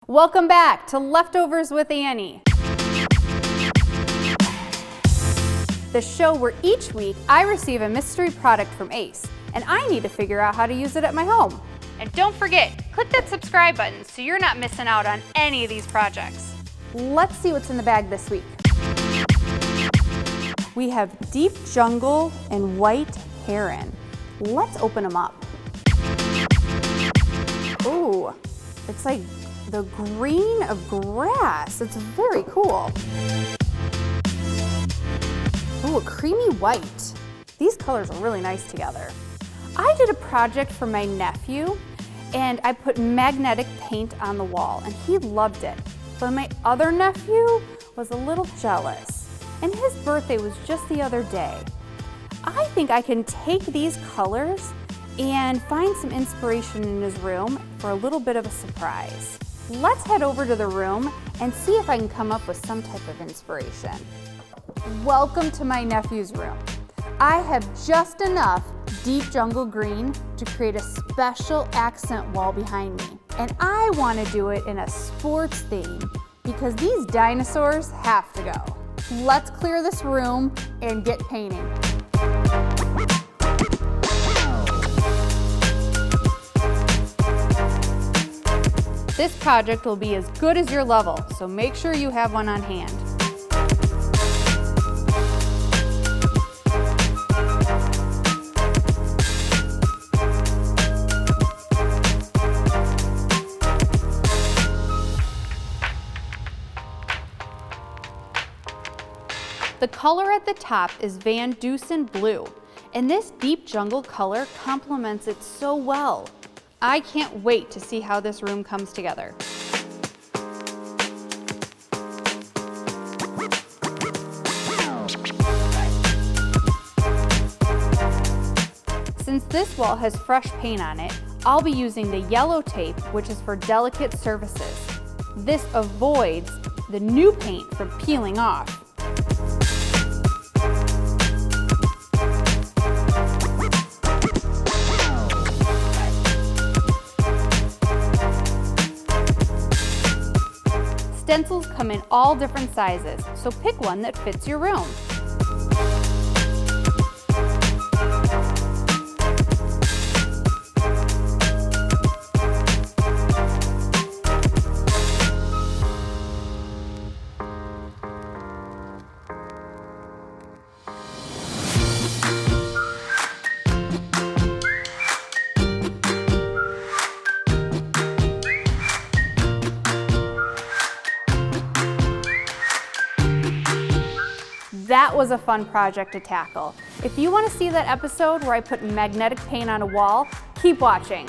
Welcome back to Leftovers with Annie, the show where each week I receive a mystery product from Ace, and I need to figure out how to use it at my home. And don't forget, click that subscribe button so you're not missing out on any of these projects. Let's see what's in the bag this week. We have Deep Jungle and White Heron. Let's open them up. Ooh, it's like the green of grass. It's very cool. Ooh, a creamy white. These colors are really nice together. I did a project for my nephew and I put magnetic paint on the wall and he loved it. But my other nephew was a little jealous and his birthday was just the other day. I think I can take these colors and find some inspiration in his room for a little bit of a surprise. Let's head over to the room and see if I can come up with some type of inspiration. Welcome to my nephew's room. I have just enough Deep Jungle Green to create a special accent wall behind me. And I want to do it in a sports theme because these dinosaurs have to go. Let's clear this room and get painting. This project will be as good as your level, so make sure you have one on hand. The color at the top is Van Dusen Blue, and this deep jungle color complements it so well. I can't wait to see how this room comes together. Since this wall has fresh paint on it, I'll be using the yellow tape, which is for delicate surfaces. This avoids the new paint from peeling off. Stencils come in all different sizes, so pick one that fits your room. That was a fun project to tackle. If you want to see that episode where I put magnetic paint on a wall, keep watching.